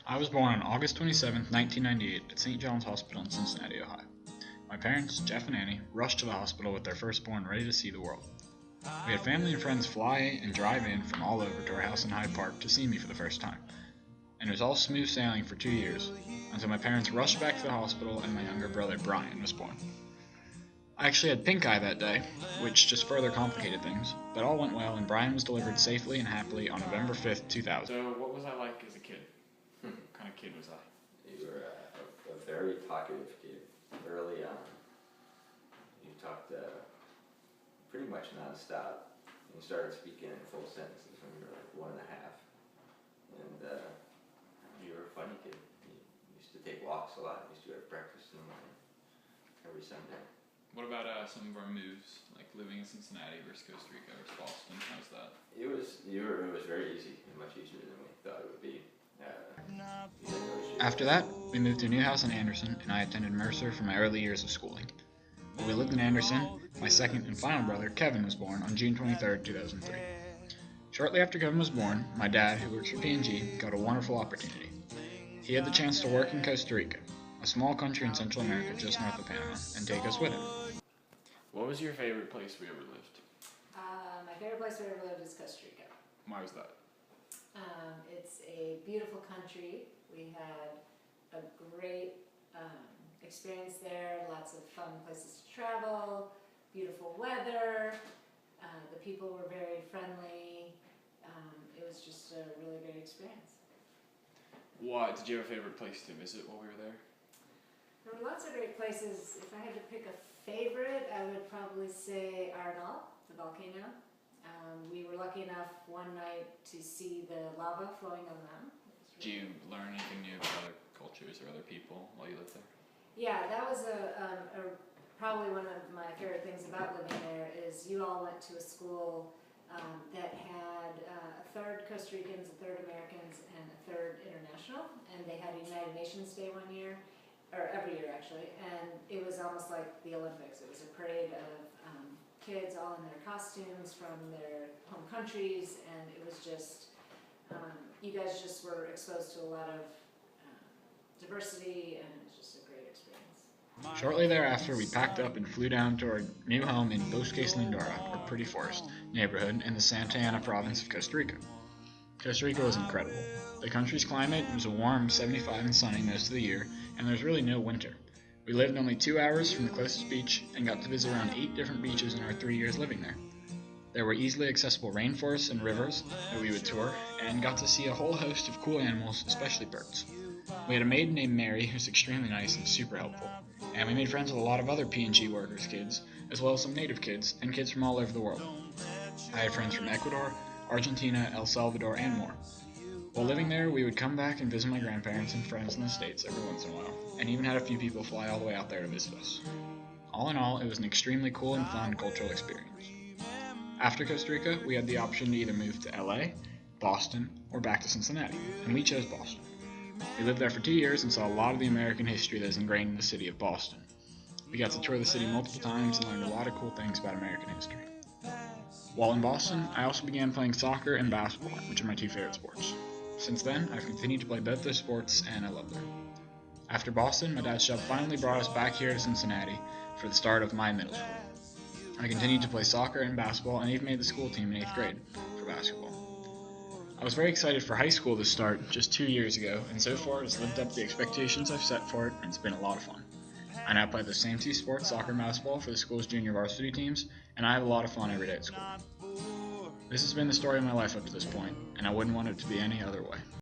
I was born on August 27, 1998 at St. John's Hospital in Cincinnati, Ohio. My parents, Jeff and Annie, rushed to the hospital with their firstborn ready to see the world. We had family and friends fly and drive in from all over to our house in Hyde Park to see me for the first time. And it was all smooth sailing for 2 years, until my parents rushed back to the hospital and my younger brother Brian was born. I actually had pink eye that day, which just further complicated things, but all went well and Brian was delivered safely and happily on November 5th, 2000. So, what was I like as a kid? What kind of kid was I? You were a very talkative kid. Early on, you talked pretty much nonstop. You started speaking in full sentences when you were like 1.5. And you were a funny kid. You used to take walks a lot. You used to have breakfast in the morning every Sunday. What about some of our moves, like living in Cincinnati versus Costa Rica versus Boston? How's that? It was very easy, much easier than we thought it would be. After that, we moved to a new house in Anderson, and I attended Mercer for my early years of schooling. While we lived in Anderson, my second and final brother, Kevin, was born on June 23, 2003. Shortly after Kevin was born, my dad, who works for P&G, got a wonderful opportunity. He had the chance to work in Costa Rica, a small country in Central America just north of Panama, and take us with him. What was your favorite place we ever lived? My favorite place we ever lived is Costa Rica. Why was that? It's a beautiful country. We had a great experience there, lots of fun places to travel, beautiful weather, the people were very friendly. It was just a really great experience. What did you have a favorite place to visit while we were there? There were lots of great places. If I had to pick a favorite, I would probably say Arenal, the volcano. We were lucky enough one night to see the lava flowing on the mountain. Did you learn anything new about other cultures or other people while you lived there? Yeah, that was probably one of my favorite things about living there is you all went to a school that had a third Costa Ricans, a third Americans, and a third international, and they had a United Nations Day one year, or every year actually, and it was almost like the Olympics. It was a parade of kids all in their costumes from their home countries, and it was just, you guys just were exposed to a lot of diversity, and it was just a great experience. Shortly thereafter, we packed up and flew down to our new home in Bosques Lindora, or Pretty Forest, neighborhood in the Santa Ana province of Costa Rica. Costa Rica was incredible. The country's climate was a warm 75 and sunny most of the year, and there was really no winter. We lived only 2 hours from the closest beach and got to visit around 8 different beaches in our 3 years living there. There were easily accessible rainforests and rivers that we would tour, and got to see a whole host of cool animals, especially birds. We had a maid named Mary who's extremely nice and super helpful, and we made friends with a lot of other P&G workers' kids, as well as some native kids and kids from all over the world. I had friends from Ecuador, Argentina, El Salvador, and more. While living there, we would come back and visit my grandparents and friends in the States every once in a while, and even had a few people fly all the way out there to visit us. All in all, it was an extremely cool and fun cultural experience. After Costa Rica, we had the option to either move to LA, Boston, or back to Cincinnati, and we chose Boston. We lived there for 2 years and saw a lot of the American history that is ingrained in the city of Boston. We got to tour the city multiple times and learned a lot of cool things about American history. While in Boston, I also began playing soccer and basketball, which are my 2 favorite sports. Since then, I've continued to play both those sports, and I love them. After Boston, my dad's job finally brought us back here to Cincinnati for the start of my middle school. I continued to play soccer and basketball, and even made the school team in 8th grade for basketball. I was very excited for high school to start just 2 years ago, and so far it's lived up to the expectations I've set for it, and it's been a lot of fun. I now play the same 2 sports, soccer and basketball, for the school's junior varsity teams, and I have a lot of fun every day at school. This has been the story of my life up to this point, and I wouldn't want it to be any other way.